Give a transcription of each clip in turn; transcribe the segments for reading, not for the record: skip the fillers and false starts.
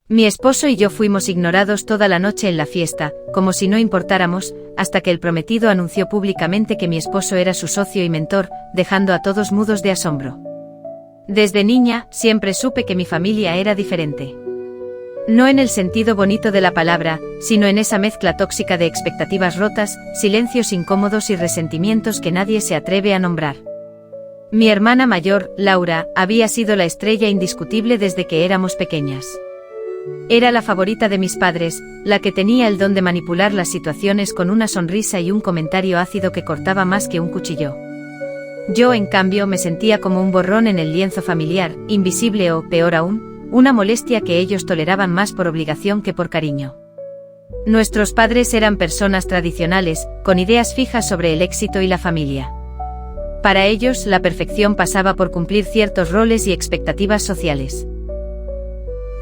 Mi esposo y yo fuimos ignorados toda la noche en la fiesta, como si no importáramos, hasta que el prometido anunció públicamente que mi esposo era su socio y mentor, dejando a todos mudos de asombro. Desde niña, siempre supe que mi familia era diferente. No en el sentido bonito de la palabra, sino en esa mezcla tóxica de expectativas rotas, silencios incómodos y resentimientos que nadie se atreve a nombrar. Mi hermana mayor, Laura, había sido la estrella indiscutible desde que éramos pequeñas. Era la favorita de mis padres, la que tenía el don de manipular las situaciones con una sonrisa y un comentario ácido que cortaba más que un cuchillo. Yo, en cambio, me sentía como un borrón en el lienzo familiar, invisible o, peor aún, una molestia que ellos toleraban más por obligación que por cariño. Nuestros padres eran personas tradicionales, con ideas fijas sobre el éxito y la familia. Para ellos, la perfección pasaba por cumplir ciertos roles y expectativas sociales.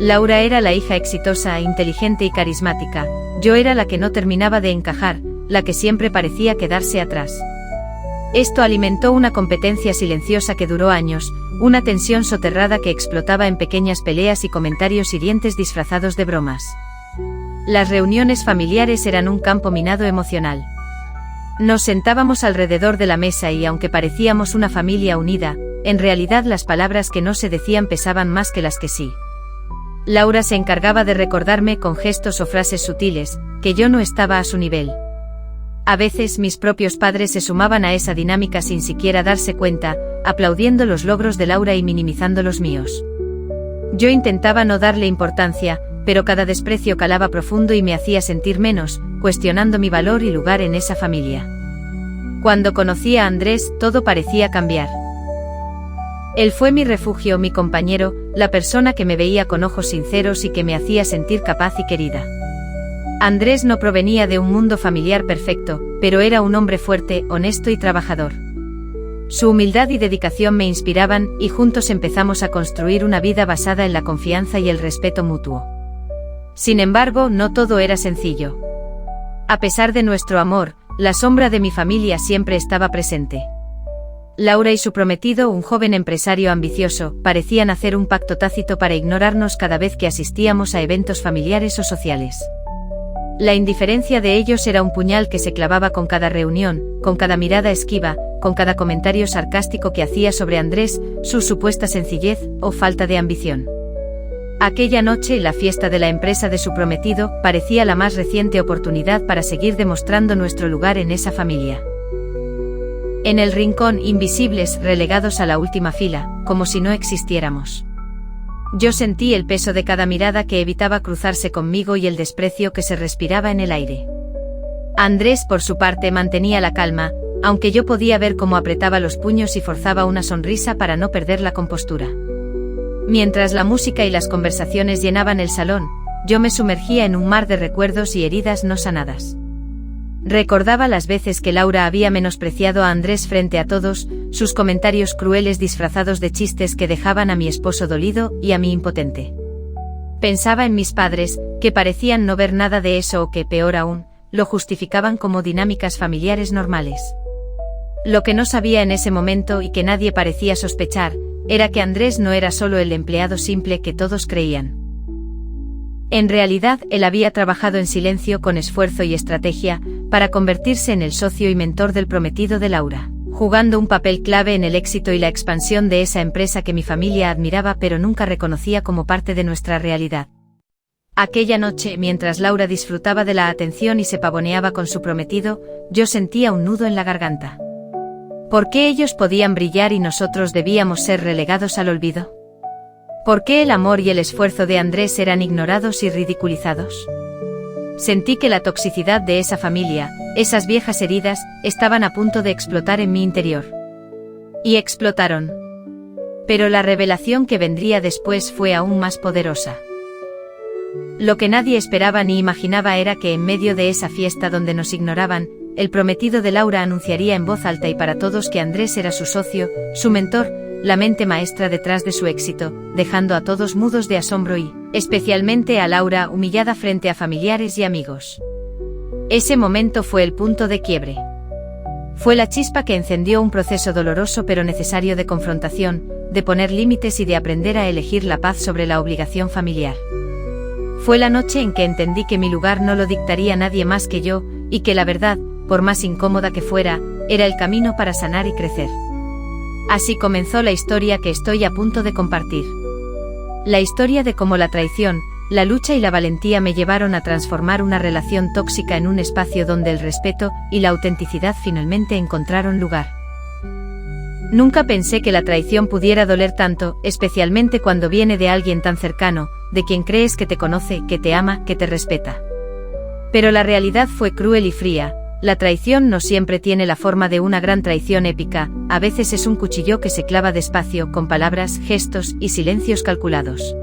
Laura era la hija exitosa, inteligente y carismática. Yo era la que no terminaba de encajar, la que siempre parecía quedarse atrás. Esto alimentó una competencia silenciosa que duró años, una tensión soterrada que explotaba en pequeñas peleas y comentarios hirientes disfrazados de bromas. Las reuniones familiares eran un campo minado emocional. Nos sentábamos alrededor de la mesa y aunque parecíamos una familia unida, en realidad las palabras que no se decían pesaban más que las que sí. Laura se encargaba de recordarme con gestos o frases sutiles, que yo no estaba a su nivel. A veces mis propios padres se sumaban a esa dinámica sin siquiera darse cuenta, aplaudiendo los logros de Laura y minimizando los míos. Yo intentaba no darle importancia, pero cada desprecio calaba profundo y me hacía sentir menos, cuestionando mi valor y lugar en esa familia. Cuando conocí a Andrés, todo parecía cambiar. Él fue mi refugio, mi compañero, la persona que me veía con ojos sinceros y que me hacía sentir capaz y querida. Andrés no provenía de un mundo familiar perfecto, pero era un hombre fuerte, honesto y trabajador. Su humildad y dedicación me inspiraban, y juntos empezamos a construir una vida basada en la confianza y el respeto mutuo. Sin embargo, no todo era sencillo. A pesar de nuestro amor, la sombra de mi familia siempre estaba presente. Laura y su prometido, un joven empresario ambicioso, parecían hacer un pacto tácito para ignorarnos cada vez que asistíamos a eventos familiares o sociales. La indiferencia de ellos era un puñal que se clavaba con cada reunión, con cada mirada esquiva, con cada comentario sarcástico que hacía sobre Andrés, su supuesta sencillez o falta de ambición. Aquella noche, la fiesta de la empresa de su prometido, parecía la más reciente oportunidad para seguir demostrando nuestro lugar en esa familia. En el rincón, invisibles, relegados a la última fila, como si no existiéramos. Yo sentí el peso de cada mirada que evitaba cruzarse conmigo y el desprecio que se respiraba en el aire. Andrés, por su parte, mantenía la calma, aunque yo podía ver cómo apretaba los puños y forzaba una sonrisa para no perder la compostura. Mientras la música y las conversaciones llenaban el salón, yo me sumergía en un mar de recuerdos y heridas no sanadas. Recordaba las veces que Laura había menospreciado a Andrés frente a todos, sus comentarios crueles disfrazados de chistes que dejaban a mi esposo dolido y a mí impotente. Pensaba en mis padres, que parecían no ver nada de eso o que, peor aún, lo justificaban como dinámicas familiares normales. Lo que no sabía en ese momento y que nadie parecía sospechar, era que Andrés no era solo el empleado simple que todos creían. En realidad, él había trabajado en silencio con esfuerzo y estrategia, para convertirse en el socio y mentor del prometido de Laura, jugando un papel clave en el éxito y la expansión de esa empresa que mi familia admiraba pero nunca reconocía como parte de nuestra realidad. Aquella noche, mientras Laura disfrutaba de la atención y se pavoneaba con su prometido, yo sentía un nudo en la garganta. ¿Por qué ellos podían brillar y nosotros debíamos ser relegados al olvido? ¿Por qué el amor y el esfuerzo de Andrés eran ignorados y ridiculizados? Sentí que la toxicidad de esa familia, esas viejas heridas, estaban a punto de explotar en mi interior. Y explotaron. Pero la revelación que vendría después fue aún más poderosa. Lo que nadie esperaba ni imaginaba era que en medio de esa fiesta donde nos ignoraban, el prometido de Laura anunciaría en voz alta y para todos que Andrés era su socio, su mentor, la mente maestra detrás de su éxito, dejando a todos mudos de asombro y, especialmente a Laura, humillada frente a familiares y amigos. Ese momento fue el punto de quiebre. Fue la chispa que encendió un proceso doloroso pero necesario de confrontación, de poner límites y de aprender a elegir la paz sobre la obligación familiar. Fue la noche en que entendí que mi lugar no lo dictaría nadie más que yo, y que la verdad, por más incómoda que fuera, era el camino para sanar y crecer. Así comenzó la historia que estoy a punto de compartir. La historia de cómo la traición, la lucha y la valentía me llevaron a transformar una relación tóxica en un espacio donde el respeto y la autenticidad finalmente encontraron lugar. Nunca pensé que la traición pudiera doler tanto, especialmente cuando viene de alguien tan cercano, de quien crees que te conoce, que te ama, que te respeta. Pero la realidad fue cruel y fría. La traición no siempre tiene la forma de una gran traición épica, a veces es un cuchillo que se clava despacio, con palabras, gestos y silencios calculados.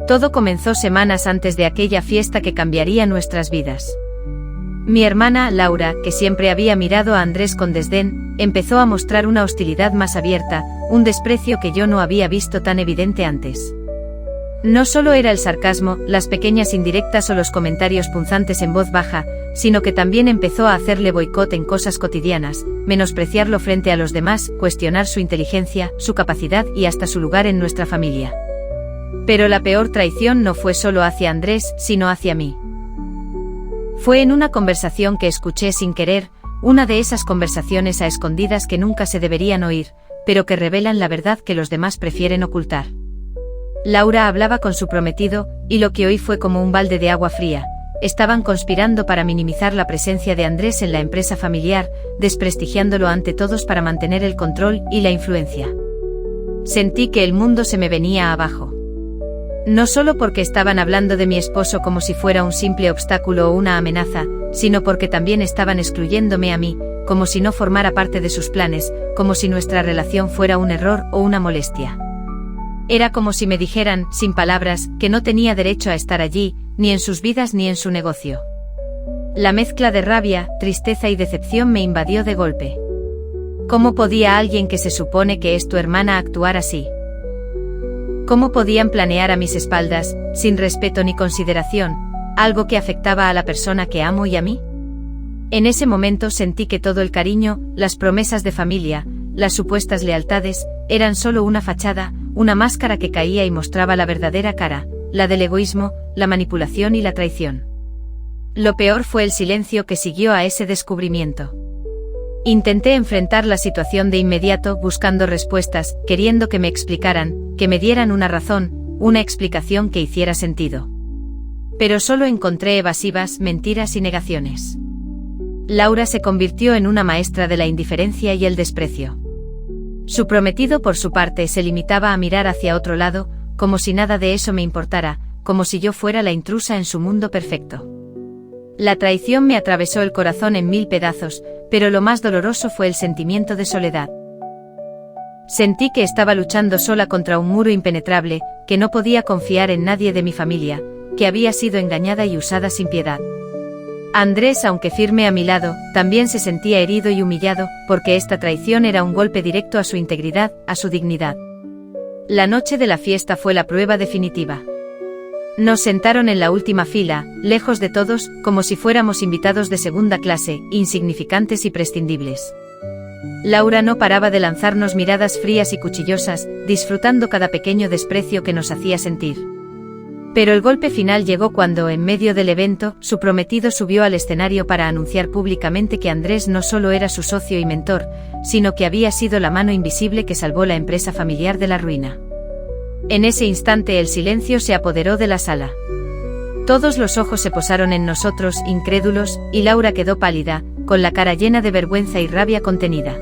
Todo comenzó semanas antes de aquella fiesta que cambiaría nuestras vidas. Mi hermana, Laura, que siempre había mirado a Andrés con desdén, empezó a mostrar una hostilidad más abierta, un desprecio que yo no había visto tan evidente antes. No solo era el sarcasmo, las pequeñas indirectas o los comentarios punzantes en voz baja, sino que también empezó a hacerle boicot en cosas cotidianas, menospreciarlo frente a los demás, cuestionar su inteligencia, su capacidad y hasta su lugar en nuestra familia. Pero la peor traición no fue solo hacia Andrés, sino hacia mí. Fue en una conversación que escuché sin querer, una de esas conversaciones a escondidas que nunca se deberían oír, pero que revelan la verdad que los demás prefieren ocultar. Laura hablaba con su prometido, y lo que oí fue como un balde de agua fría. Estaban conspirando para minimizar la presencia de Andrés en la empresa familiar, desprestigiándolo ante todos para mantener el control y la influencia. Sentí que el mundo se me venía abajo. No solo porque estaban hablando de mi esposo como si fuera un simple obstáculo o una amenaza, sino porque también estaban excluyéndome a mí, como si no formara parte de sus planes, como si nuestra relación fuera un error o una molestia. Era como si me dijeran, sin palabras, que no tenía derecho a estar allí, ni en sus vidas ni en su negocio. La mezcla de rabia, tristeza y decepción me invadió de golpe. ¿Cómo podía alguien que se supone que es tu hermana actuar así? ¿Cómo podían planear a mis espaldas, sin respeto ni consideración, algo que afectaba a la persona que amo y a mí? En ese momento sentí que todo el cariño, las promesas de familia, las supuestas lealtades, eran solo una fachada, una máscara que caía y mostraba la verdadera cara, la del egoísmo, la manipulación y la traición. Lo peor fue el silencio que siguió a ese descubrimiento. Intenté enfrentar la situación de inmediato, buscando respuestas, queriendo que me explicaran, que me dieran una razón, una explicación que hiciera sentido. Pero solo encontré evasivas, mentiras y negaciones. Laura se convirtió en una maestra de la indiferencia y el desprecio. Su prometido, por su parte, se limitaba a mirar hacia otro lado, como si nada de eso me importara, como si yo fuera la intrusa en su mundo perfecto. La traición me atravesó el corazón en 1000 pedazos, pero lo más doloroso fue el sentimiento de soledad. Sentí que estaba luchando sola contra un muro impenetrable, que no podía confiar en nadie de mi familia, que había sido engañada y usada sin piedad. Andrés, aunque firme a mi lado, también se sentía herido y humillado, porque esta traición era un golpe directo a su integridad, a su dignidad. La noche de la fiesta fue la prueba definitiva. Nos sentaron en la última fila, lejos de todos, como si fuéramos invitados de segunda clase, insignificantes y prescindibles. Laura no paraba de lanzarnos miradas frías y cuchillosas, disfrutando cada pequeño desprecio que nos hacía sentir. Pero el golpe final llegó cuando, en medio del evento, su prometido subió al escenario para anunciar públicamente que Andrés no solo era su socio y mentor, sino que había sido la mano invisible que salvó la empresa familiar de la ruina. En ese instante el silencio se apoderó de la sala. Todos los ojos se posaron en nosotros, incrédulos, y Laura quedó pálida, con la cara llena de vergüenza y rabia contenida.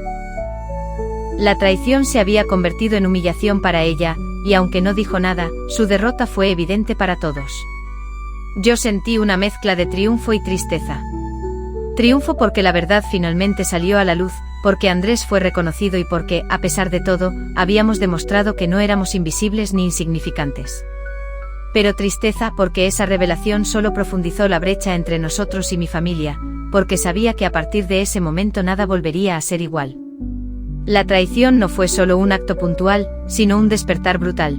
La traición se había convertido en humillación para ella, y aunque no dijo nada, su derrota fue evidente para todos. Yo sentí una mezcla de triunfo y tristeza. Triunfo porque la verdad finalmente salió a la luz, porque Andrés fue reconocido y porque, a pesar de todo, habíamos demostrado que no éramos invisibles ni insignificantes. Pero tristeza porque esa revelación solo profundizó la brecha entre nosotros y mi familia, porque sabía que a partir de ese momento nada volvería a ser igual. La traición no fue solo un acto puntual, sino un despertar brutal.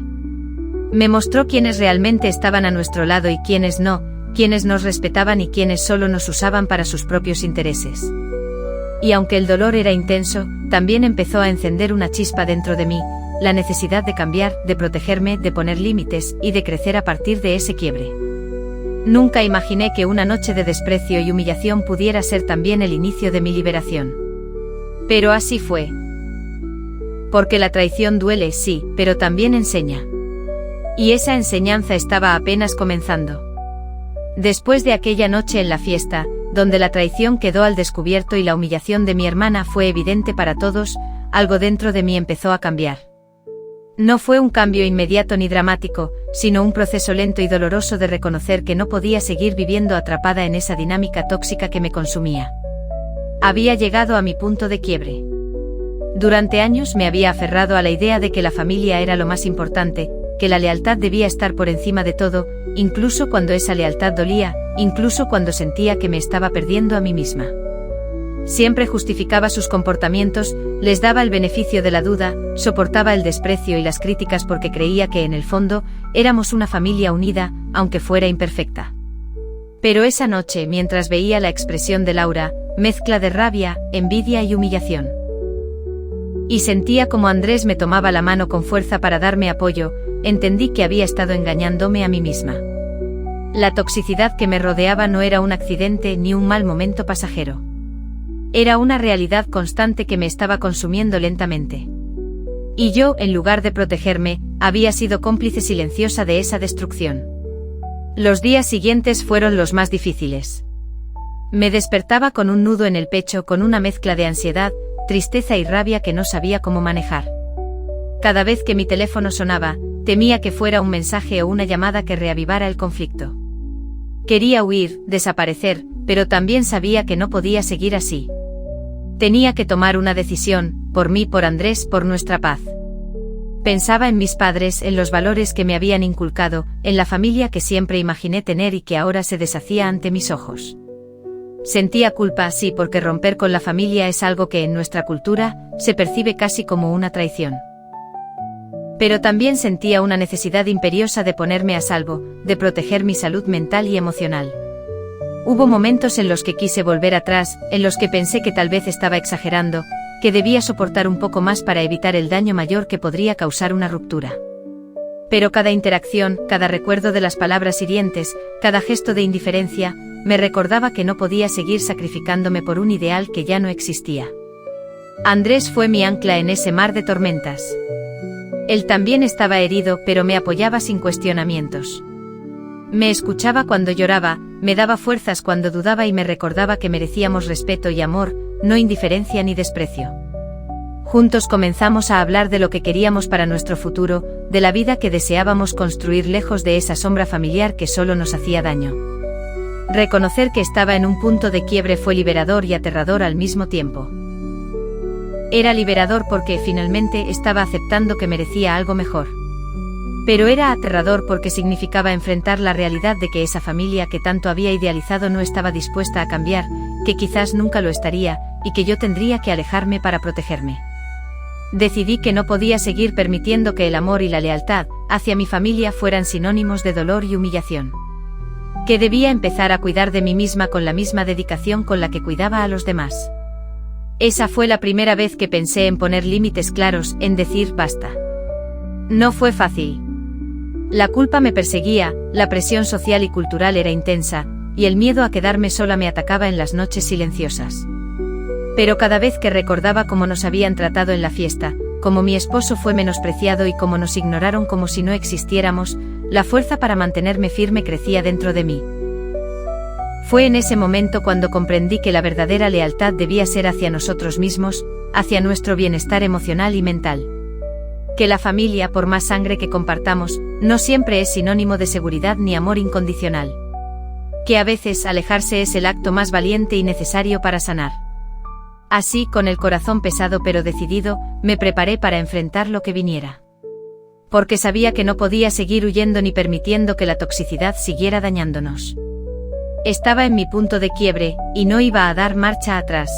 Me mostró quiénes realmente estaban a nuestro lado y quiénes no, quiénes nos respetaban y quiénes solo nos usaban para sus propios intereses. Y aunque el dolor era intenso, también empezó a encender una chispa dentro de mí, la necesidad de cambiar, de protegerme, de poner límites y de crecer a partir de ese quiebre. Nunca imaginé que una noche de desprecio y humillación pudiera ser también el inicio de mi liberación. Pero así fue. Porque la traición duele, sí, pero también enseña. Y esa enseñanza estaba apenas comenzando. Después de aquella noche en la fiesta, donde la traición quedó al descubierto y la humillación de mi hermana fue evidente para todos, algo dentro de mí empezó a cambiar. No fue un cambio inmediato ni dramático, sino un proceso lento y doloroso de reconocer que no podía seguir viviendo atrapada en esa dinámica tóxica que me consumía. Había llegado a mi punto de quiebre. Durante años me había aferrado a la idea de que la familia era lo más importante, que la lealtad debía estar por encima de todo, incluso cuando esa lealtad dolía, incluso cuando sentía que me estaba perdiendo a mí misma. Siempre justificaba sus comportamientos, les daba el beneficio de la duda, soportaba el desprecio y las críticas porque creía que en el fondo éramos una familia unida, aunque fuera imperfecta. Pero esa noche, mientras veía la expresión de Laura, mezcla de rabia, envidia y humillación. Y sentía como Andrés me tomaba la mano con fuerza para darme apoyo, entendí que había estado engañándome a mí misma. La toxicidad que me rodeaba no era un accidente ni un mal momento pasajero. Era una realidad constante que me estaba consumiendo lentamente. Y yo, en lugar de protegerme, había sido cómplice silenciosa de esa destrucción. Los días siguientes fueron los más difíciles. Me despertaba con un nudo en el pecho, con una mezcla de ansiedad, tristeza y rabia que no sabía cómo manejar. Cada vez que mi teléfono sonaba, temía que fuera un mensaje o una llamada que reavivara el conflicto. Quería huir, desaparecer, pero también sabía que no podía seguir así. Tenía que tomar una decisión, por mí, por Andrés, por nuestra paz. Pensaba en mis padres, en los valores que me habían inculcado, en la familia que siempre imaginé tener y que ahora se deshacía ante mis ojos. Sentía culpa, sí, porque romper con la familia es algo que en nuestra cultura se percibe casi como una traición. Pero también sentía una necesidad imperiosa de ponerme a salvo, de proteger mi salud mental y emocional. Hubo momentos en los que quise volver atrás, en los que pensé que tal vez estaba exagerando, que debía soportar un poco más para evitar el daño mayor que podría causar una ruptura. Pero cada interacción, cada recuerdo de las palabras hirientes, cada gesto de indiferencia, me recordaba que no podía seguir sacrificándome por un ideal que ya no existía. Andrés fue mi ancla en ese mar de tormentas. Él también estaba herido, pero me apoyaba sin cuestionamientos. Me escuchaba cuando lloraba, me daba fuerzas cuando dudaba y me recordaba que merecíamos respeto y amor, no indiferencia ni desprecio. Juntos comenzamos a hablar de lo que queríamos para nuestro futuro, de la vida que deseábamos construir lejos de esa sombra familiar que solo nos hacía daño. Reconocer que estaba en un punto de quiebre fue liberador y aterrador al mismo tiempo. Era liberador porque finalmente estaba aceptando que merecía algo mejor. Pero era aterrador porque significaba enfrentar la realidad de que esa familia que tanto había idealizado no estaba dispuesta a cambiar, que quizás nunca lo estaría, y que yo tendría que alejarme para protegerme. Decidí que no podía seguir permitiendo que el amor y la lealtad hacia mi familia fueran sinónimos de dolor y humillación. Que debía empezar a cuidar de mí misma con la misma dedicación con la que cuidaba a los demás. Esa fue la primera vez que pensé en poner límites claros, en decir basta. No fue fácil. La culpa me perseguía, la presión social y cultural era intensa, y el miedo a quedarme sola me atacaba en las noches silenciosas. Pero cada vez que recordaba cómo nos habían tratado en la fiesta, cómo mi esposo fue menospreciado y cómo nos ignoraron como si no existiéramos, la fuerza para mantenerme firme crecía dentro de mí. Fue en ese momento cuando comprendí que la verdadera lealtad debía ser hacia nosotros mismos, hacia nuestro bienestar emocional y mental. Que la familia, por más sangre que compartamos, no siempre es sinónimo de seguridad ni amor incondicional. Que a veces alejarse es el acto más valiente y necesario para sanar. Así, con el corazón pesado pero decidido, me preparé para enfrentar lo que viniera. Porque sabía que no podía seguir huyendo ni permitiendo que la toxicidad siguiera dañándonos. Estaba en mi punto de quiebre, y no iba a dar marcha atrás.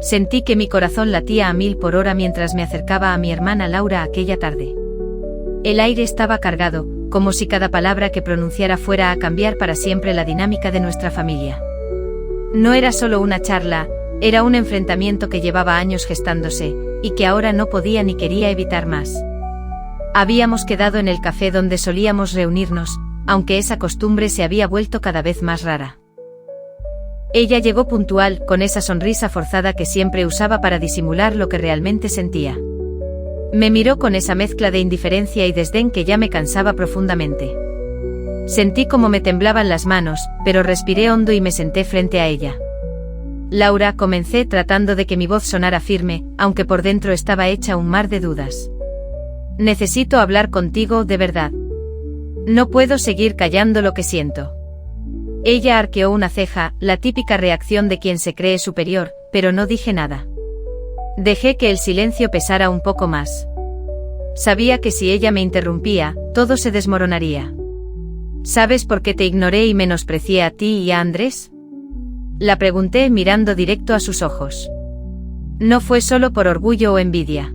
Sentí que mi corazón latía a 1000 por hora mientras me acercaba a mi hermana Laura aquella tarde. El aire estaba cargado, como si cada palabra que pronunciara fuera a cambiar para siempre la dinámica de nuestra familia. No era solo una charla, era un enfrentamiento que llevaba años gestándose, y que ahora no podía ni quería evitar más. Habíamos quedado en el café donde solíamos reunirnos, aunque esa costumbre se había vuelto cada vez más rara. Ella llegó puntual, con esa sonrisa forzada que siempre usaba para disimular lo que realmente sentía. Me miró con esa mezcla de indiferencia y desdén que ya me cansaba profundamente. Sentí como me temblaban las manos, pero respiré hondo y me senté frente a ella. Laura, comencé tratando de que mi voz sonara firme, aunque por dentro estaba hecha un mar de dudas. Necesito hablar contigo de verdad. No puedo seguir callando lo que siento. Ella arqueó una ceja, la típica reacción de quien se cree superior, pero no dije nada. Dejé que el silencio pesara un poco más. Sabía que si ella me interrumpía, todo se desmoronaría. ¿Sabes por qué te ignoré y menosprecié a ti y a Andrés? La pregunté mirando directo a sus ojos. No fue solo por orgullo o envidia.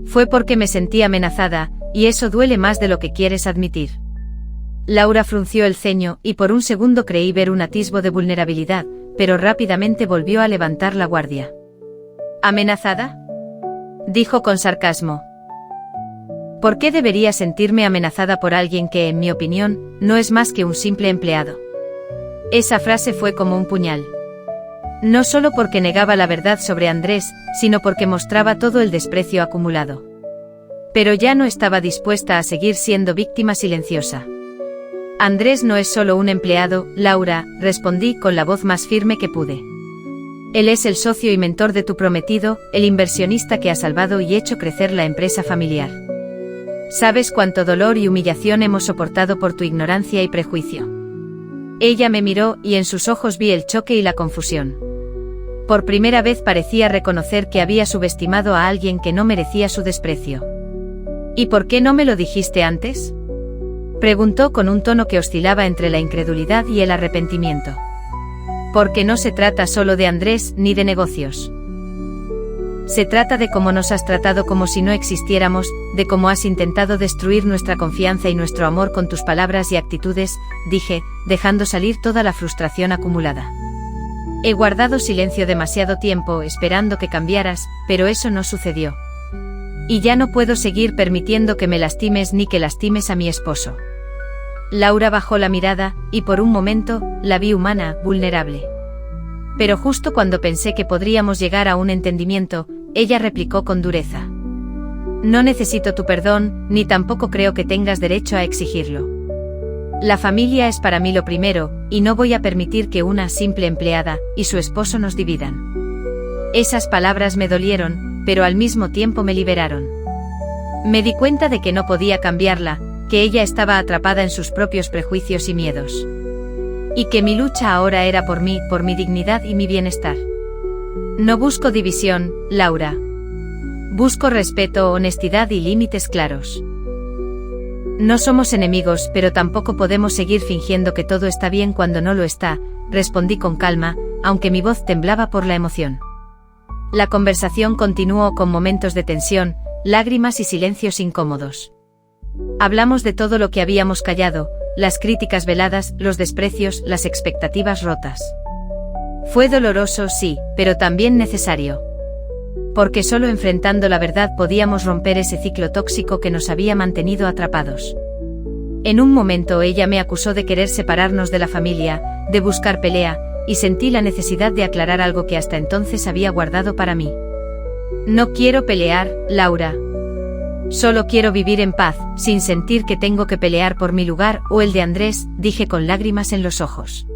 Fue porque me sentí amenazada, y eso duele más de lo que quieres admitir. Laura frunció el ceño, y por un segundo creí ver un atisbo de vulnerabilidad, pero rápidamente volvió a levantar la guardia. ¿Amenazada?, dijo con sarcasmo. ¿Por qué debería sentirme amenazada por alguien que, en mi opinión, no es más que un simple empleado? Esa frase fue como un puñal. No solo porque negaba la verdad sobre Andrés, sino porque mostraba todo el desprecio acumulado. Pero ya no estaba dispuesta a seguir siendo víctima silenciosa. Andrés no es solo un empleado, Laura, respondí con la voz más firme que pude. Él es el socio y mentor de tu prometido, el inversionista que ha salvado y hecho crecer la empresa familiar. ¿Sabes cuánto dolor y humillación hemos soportado por tu ignorancia y prejuicio? Ella me miró y en sus ojos vi el choque y la confusión. Por primera vez parecía reconocer que había subestimado a alguien que no merecía su desprecio. ¿Y por qué no me lo dijiste antes?, preguntó con un tono que oscilaba entre la incredulidad y el arrepentimiento. Porque no se trata solo de Andrés ni de negocios. Se trata de cómo nos has tratado como si no existiéramos, de cómo has intentado destruir nuestra confianza y nuestro amor con tus palabras y actitudes, dije, dejando salir toda la frustración acumulada. He guardado silencio demasiado tiempo esperando que cambiaras, pero eso no sucedió. Y ya no puedo seguir permitiendo que me lastimes ni que lastimes a mi esposo. Laura bajó la mirada, y por un momento, la vi humana, vulnerable. Pero justo cuando pensé que podríamos llegar a un entendimiento, ella replicó con dureza. No necesito tu perdón, ni tampoco creo que tengas derecho a exigirlo. La familia es para mí lo primero, y no voy a permitir que una simple empleada y su esposo nos dividan. Esas palabras me dolieron, pero al mismo tiempo me liberaron. Me di cuenta de que no podía cambiarla, que ella estaba atrapada en sus propios prejuicios y miedos. Y que mi lucha ahora era por mí, por mi dignidad y mi bienestar. No busco división, Laura. Busco respeto, honestidad y límites claros. No somos enemigos, pero tampoco podemos seguir fingiendo que todo está bien cuando no lo está, respondí con calma, aunque mi voz temblaba por la emoción. La conversación continuó con momentos de tensión, lágrimas y silencios incómodos. Hablamos de todo lo que habíamos callado, las críticas veladas, los desprecios, las expectativas rotas. Fue doloroso, sí, pero también necesario. Porque solo enfrentando la verdad podíamos romper ese ciclo tóxico que nos había mantenido atrapados. En un momento ella me acusó de querer separarnos de la familia, de buscar pelea, y sentí la necesidad de aclarar algo que hasta entonces había guardado para mí. No quiero pelear, Laura. Solo quiero vivir en paz, sin sentir que tengo que pelear por mi lugar o el de Andrés, dije con lágrimas en los ojos.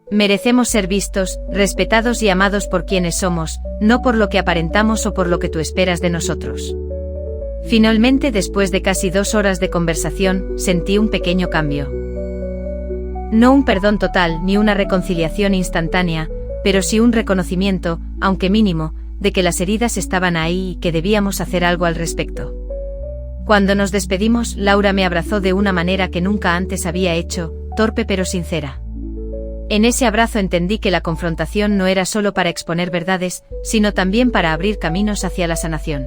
Merecemos ser vistos, respetados y amados por quienes somos, no por lo que aparentamos o por lo que tú esperas de nosotros. Finalmente, después de casi 2 horas de conversación, sentí un pequeño cambio. No un perdón total ni una reconciliación instantánea, pero sí un reconocimiento, aunque mínimo, de que las heridas estaban ahí y que debíamos hacer algo al respecto. Cuando nos despedimos, Laura me abrazó de una manera que nunca antes había hecho, torpe pero sincera. En ese abrazo entendí que la confrontación no era solo para exponer verdades, sino también para abrir caminos hacia la sanación.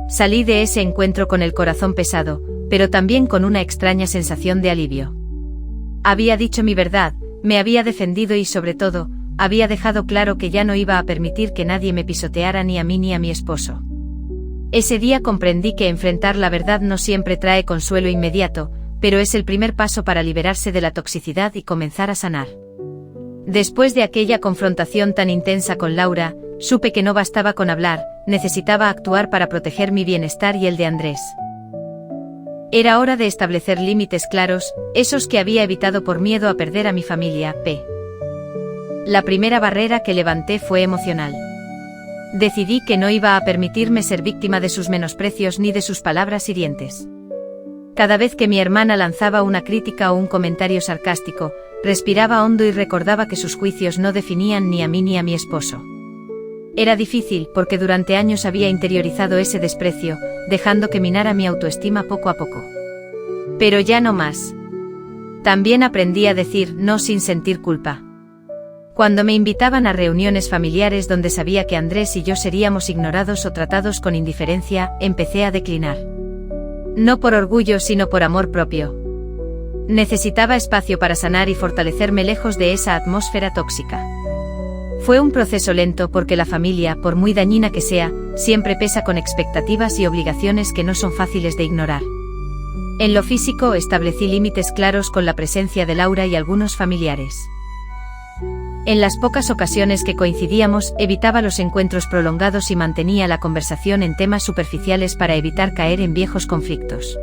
Salí de ese encuentro con el corazón pesado, pero también con una extraña sensación de alivio. Había dicho mi verdad, me había defendido y sobre todo, había dejado claro que ya no iba a permitir que nadie me pisoteara ni a mí ni a mi esposo. Ese día comprendí que enfrentar la verdad no siempre trae consuelo inmediato, pero es el primer paso para liberarse de la toxicidad y comenzar a sanar. Después de aquella confrontación tan intensa con Laura, supe que no bastaba con hablar, necesitaba actuar para proteger mi bienestar y el de Andrés. Era hora de establecer límites claros, esos que había evitado por miedo a perder a mi familia. La primera barrera que levanté fue emocional. Decidí que no iba a permitirme ser víctima de sus menosprecios ni de sus palabras hirientes. Cada vez que mi hermana lanzaba una crítica o un comentario sarcástico, respiraba hondo y recordaba que sus juicios no definían ni a mí ni a mi esposo. Era difícil porque durante años había interiorizado ese desprecio, dejando que minara mi autoestima poco a poco. Pero ya no más. También aprendí a decir no sin sentir culpa. Cuando me invitaban a reuniones familiares donde sabía que Andrés y yo seríamos ignorados o tratados con indiferencia, empecé a declinar. No por orgullo sino por amor propio. Necesitaba espacio para sanar y fortalecerme lejos de esa atmósfera tóxica. Fue un proceso lento porque la familia, por muy dañina que sea, siempre pesa con expectativas y obligaciones que no son fáciles de ignorar. En lo físico establecí límites claros con la presencia de Laura y algunos familiares. En las pocas ocasiones que coincidíamos, evitaba los encuentros prolongados y mantenía la conversación en temas superficiales para evitar caer en viejos conflictos.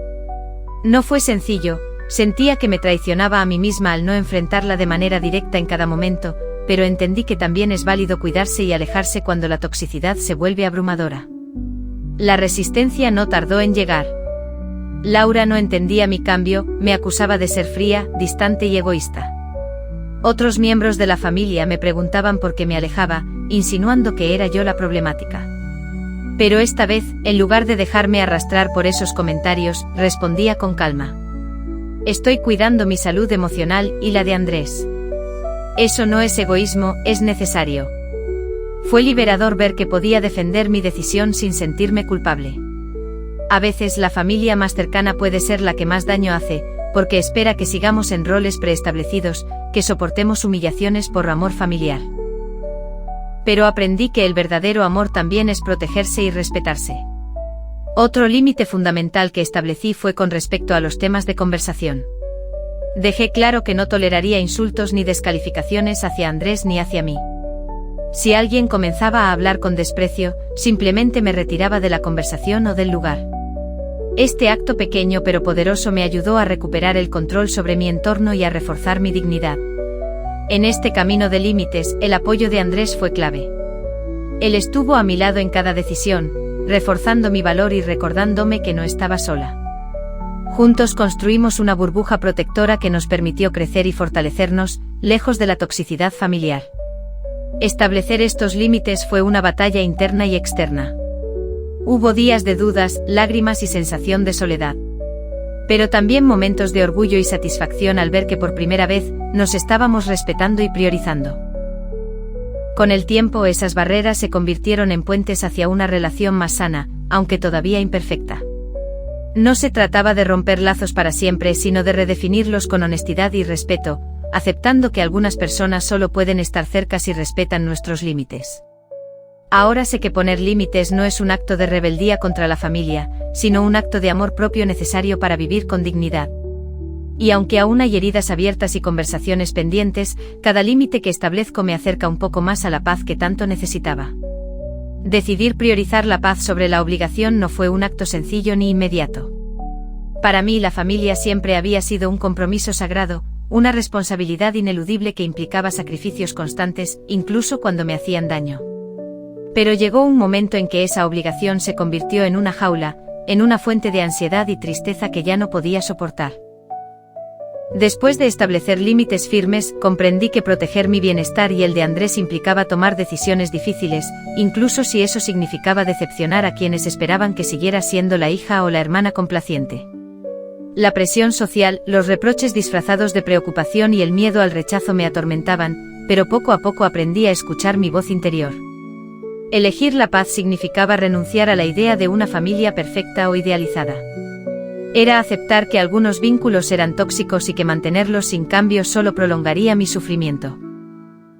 No fue sencillo, sentía que me traicionaba a mí misma al no enfrentarla de manera directa en cada momento, pero entendí que también es válido cuidarse y alejarse cuando la toxicidad se vuelve abrumadora. La resistencia no tardó en llegar. Laura no entendía mi cambio, me acusaba de ser fría, distante y egoísta. Otros miembros de la familia me preguntaban por qué me alejaba, insinuando que era yo la problemática. Pero esta vez, en lugar de dejarme arrastrar por esos comentarios, respondía con calma. Estoy cuidando mi salud emocional y la de Andrés. Eso no es egoísmo, es necesario. Fue liberador ver que podía defender mi decisión sin sentirme culpable. A veces la familia más cercana puede ser la que más daño hace, porque espera que sigamos en roles preestablecidos, que soportemos humillaciones por amor familiar. Pero aprendí que el verdadero amor también es protegerse y respetarse. Otro límite fundamental que establecí fue con respecto a los temas de conversación. Dejé claro que no toleraría insultos ni descalificaciones hacia Andrés ni hacia mí. Si alguien comenzaba a hablar con desprecio, simplemente me retiraba de la conversación o del lugar. Este acto pequeño pero poderoso me ayudó a recuperar el control sobre mi entorno y a reforzar mi dignidad. En este camino de límites, el apoyo de Andrés fue clave. Él estuvo a mi lado en cada decisión, reforzando mi valor y recordándome que no estaba sola. Juntos construimos una burbuja protectora que nos permitió crecer y fortalecernos, lejos de la toxicidad familiar. Establecer estos límites fue una batalla interna y externa. Hubo días de dudas, lágrimas y sensación de soledad. Pero también momentos de orgullo y satisfacción al ver que por primera vez, nos estábamos respetando y priorizando. Con el tiempo esas barreras se convirtieron en puentes hacia una relación más sana, aunque todavía imperfecta. No se trataba de romper lazos para siempre, sino de redefinirlos con honestidad y respeto, aceptando que algunas personas solo pueden estar cerca si respetan nuestros límites. Ahora sé que poner límites no es un acto de rebeldía contra la familia, sino un acto de amor propio necesario para vivir con dignidad. Y aunque aún hay heridas abiertas y conversaciones pendientes, cada límite que establezco me acerca un poco más a la paz que tanto necesitaba. Decidir priorizar la paz sobre la obligación no fue un acto sencillo ni inmediato. Para mí la familia siempre había sido un compromiso sagrado, una responsabilidad ineludible que implicaba sacrificios constantes, incluso cuando me hacían daño. Pero llegó un momento en que esa obligación se convirtió en una jaula, en una fuente de ansiedad y tristeza que ya no podía soportar. Después de establecer límites firmes, comprendí que proteger mi bienestar y el de Andrés implicaba tomar decisiones difíciles, incluso si eso significaba decepcionar a quienes esperaban que siguiera siendo la hija o la hermana complaciente. La presión social, los reproches disfrazados de preocupación y el miedo al rechazo me atormentaban, pero poco a poco aprendí a escuchar mi voz interior. Elegir la paz significaba renunciar a la idea de una familia perfecta o idealizada. Era aceptar que algunos vínculos eran tóxicos y que mantenerlos sin cambio solo prolongaría mi sufrimiento.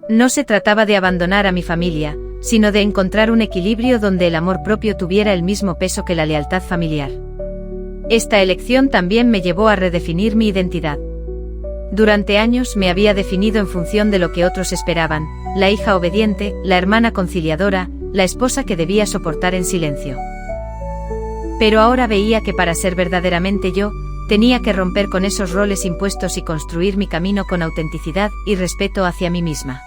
No se trataba de abandonar a mi familia, sino de encontrar un equilibrio donde el amor propio tuviera el mismo peso que la lealtad familiar. Esta elección también me llevó a redefinir mi identidad. Durante años me había definido en función de lo que otros esperaban, la hija obediente, la hermana conciliadora, la esposa que debía soportar en silencio. Pero ahora veía que para ser verdaderamente yo, tenía que romper con esos roles impuestos y construir mi camino con autenticidad y respeto hacia mí misma.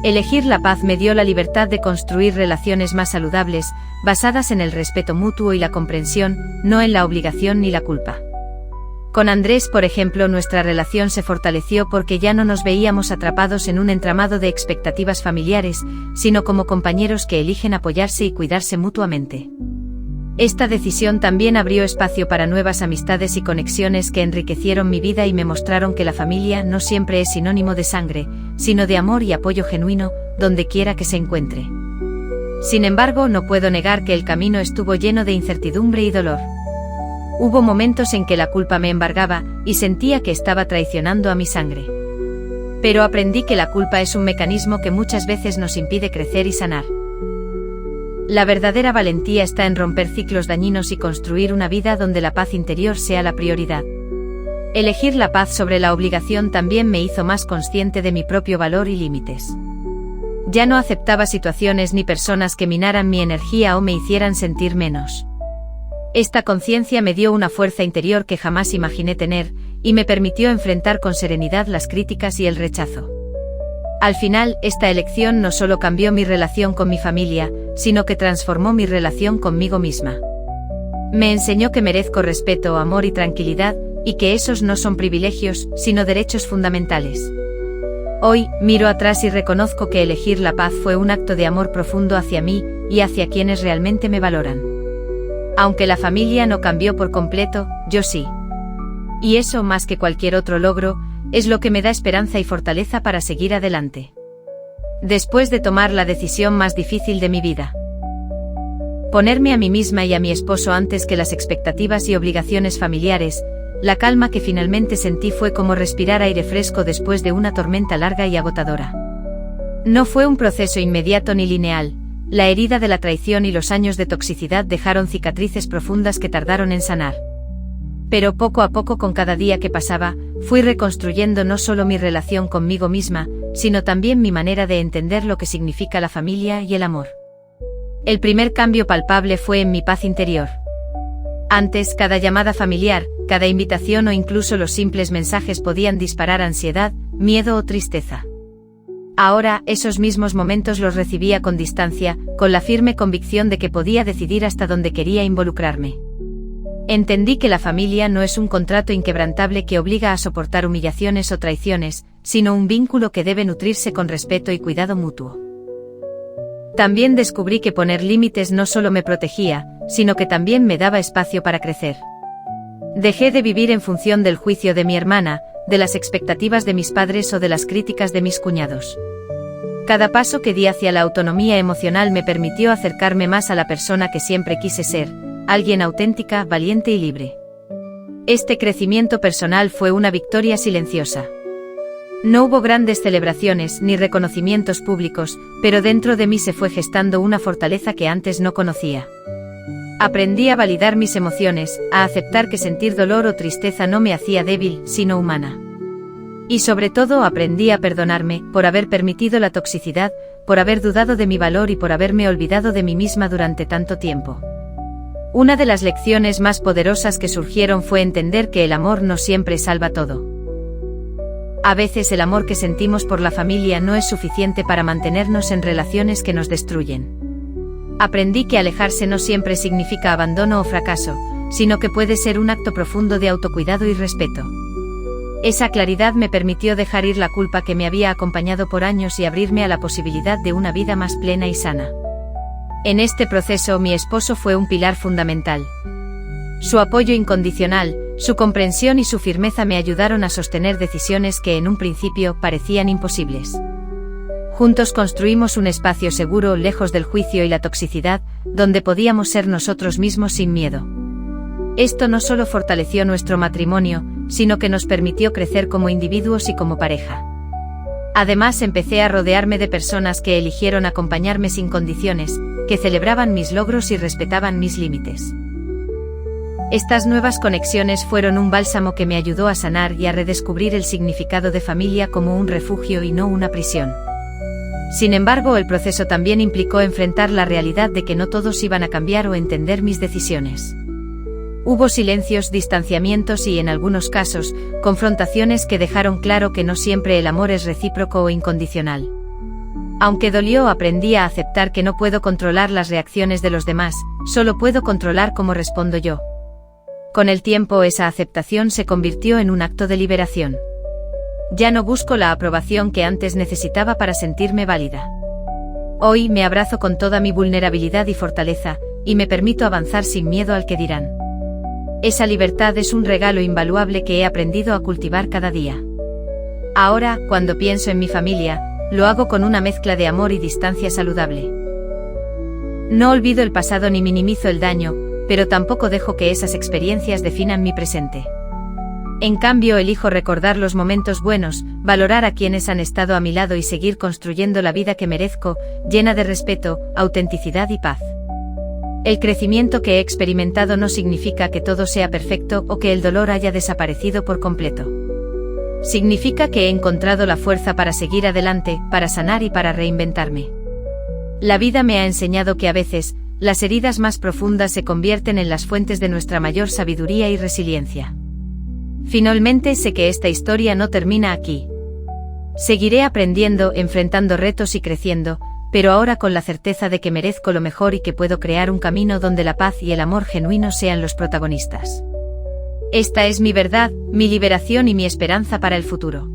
Elegir la paz me dio la libertad de construir relaciones más saludables, basadas en el respeto mutuo y la comprensión, no en la obligación ni la culpa. Con Andrés, por ejemplo, nuestra relación se fortaleció porque ya no nos veíamos atrapados en un entramado de expectativas familiares, sino como compañeros que eligen apoyarse y cuidarse mutuamente. Esta decisión también abrió espacio para nuevas amistades y conexiones que enriquecieron mi vida y me mostraron que la familia no siempre es sinónimo de sangre, sino de amor y apoyo genuino, donde quiera que se encuentre. Sin embargo, no puedo negar que el camino estuvo lleno de incertidumbre y dolor. Hubo momentos en que la culpa me embargaba, y sentía que estaba traicionando a mi sangre. Pero aprendí que la culpa es un mecanismo que muchas veces nos impide crecer y sanar. La verdadera valentía está en romper ciclos dañinos y construir una vida donde la paz interior sea la prioridad. Elegir la paz sobre la obligación también me hizo más consciente de mi propio valor y límites. Ya no aceptaba situaciones ni personas que minaran mi energía o me hicieran sentir menos. Esta conciencia me dio una fuerza interior que jamás imaginé tener, y me permitió enfrentar con serenidad las críticas y el rechazo. Al final, esta elección no solo cambió mi relación con mi familia, sino que transformó mi relación conmigo misma. Me enseñó que merezco respeto, amor y tranquilidad, y que esos no son privilegios, sino derechos fundamentales. Hoy, miro atrás y reconozco que elegir la paz fue un acto de amor profundo hacia mí, y hacia quienes realmente me valoran. Aunque la familia no cambió por completo, yo sí. Y eso, más que cualquier otro logro, es lo que me da esperanza y fortaleza para seguir adelante. Después de tomar la decisión más difícil de mi vida. Ponerme a mí misma y a mi esposo antes que las expectativas y obligaciones familiares, la calma que finalmente sentí fue como respirar aire fresco después de una tormenta larga y agotadora. No fue un proceso inmediato ni lineal, la herida de la traición y los años de toxicidad dejaron cicatrices profundas que tardaron en sanar. Pero poco a poco, con cada día que pasaba, fui reconstruyendo no solo mi relación conmigo misma, sino también mi manera de entender lo que significa la familia y el amor. El primer cambio palpable fue en mi paz interior. Antes, cada llamada familiar, cada invitación o incluso los simples mensajes podían disparar ansiedad, miedo o tristeza. Ahora, esos mismos momentos los recibía con distancia, con la firme convicción de que podía decidir hasta dónde quería involucrarme. Entendí que la familia no es un contrato inquebrantable que obliga a soportar humillaciones o traiciones, sino un vínculo que debe nutrirse con respeto y cuidado mutuo. También descubrí que poner límites no solo me protegía, sino que también me daba espacio para crecer. Dejé de vivir en función del juicio de mi hermana, de las expectativas de mis padres o de las críticas de mis cuñados. Cada paso que di hacia la autonomía emocional me permitió acercarme más a la persona que siempre quise ser, alguien auténtica, valiente y libre. Este crecimiento personal fue una victoria silenciosa. No hubo grandes celebraciones ni reconocimientos públicos, pero dentro de mí se fue gestando una fortaleza que antes no conocía. Aprendí a validar mis emociones, a aceptar que sentir dolor o tristeza no me hacía débil, sino humana. Y sobre todo aprendí a perdonarme, por haber permitido la toxicidad, por haber dudado de mi valor y por haberme olvidado de mí misma durante tanto tiempo. Una de las lecciones más poderosas que surgieron fue entender que el amor no siempre salva todo. A veces el amor que sentimos por la familia no es suficiente para mantenernos en relaciones que nos destruyen. Aprendí que alejarse no siempre significa abandono o fracaso, sino que puede ser un acto profundo de autocuidado y respeto. Esa claridad me permitió dejar ir la culpa que me había acompañado por años y abrirme a la posibilidad de una vida más plena y sana. En este proceso mi esposo fue un pilar fundamental. Su apoyo incondicional, su comprensión y su firmeza me ayudaron a sostener decisiones que en un principio parecían imposibles. Juntos construimos un espacio seguro, lejos del juicio y la toxicidad, donde podíamos ser nosotros mismos sin miedo. Esto no solo fortaleció nuestro matrimonio, sino que nos permitió crecer como individuos y como pareja. Además, empecé a rodearme de personas que eligieron acompañarme sin condiciones, que celebraban mis logros y respetaban mis límites. Estas nuevas conexiones fueron un bálsamo que me ayudó a sanar y a redescubrir el significado de familia como un refugio y no una prisión. Sin embargo, el proceso también implicó enfrentar la realidad de que no todos iban a cambiar o entender mis decisiones. Hubo silencios, distanciamientos y, en algunos casos, confrontaciones que dejaron claro que no siempre el amor es recíproco o incondicional. Aunque dolió, aprendí a aceptar que no puedo controlar las reacciones de los demás, solo puedo controlar cómo respondo yo. Con el tiempo, esa aceptación se convirtió en un acto de liberación. Ya no busco la aprobación que antes necesitaba para sentirme válida. Hoy me abrazo con toda mi vulnerabilidad y fortaleza, y me permito avanzar sin miedo al que dirán. Esa libertad es un regalo invaluable que he aprendido a cultivar cada día. Ahora, cuando pienso en mi familia, lo hago con una mezcla de amor y distancia saludable. No olvido el pasado ni minimizo el daño, pero tampoco dejo que esas experiencias definan mi presente. En cambio, elijo recordar los momentos buenos, valorar a quienes han estado a mi lado y seguir construyendo la vida que merezco, llena de respeto, autenticidad y paz. El crecimiento que he experimentado no significa que todo sea perfecto o que el dolor haya desaparecido por completo. Significa que he encontrado la fuerza para seguir adelante, para sanar y para reinventarme. La vida me ha enseñado que a veces, las heridas más profundas se convierten en las fuentes de nuestra mayor sabiduría y resiliencia. Finalmente, sé que esta historia no termina aquí. Seguiré aprendiendo, enfrentando retos y creciendo, pero ahora con la certeza de que merezco lo mejor y que puedo crear un camino donde la paz y el amor genuino sean los protagonistas. Esta es mi verdad, mi liberación y mi esperanza para el futuro.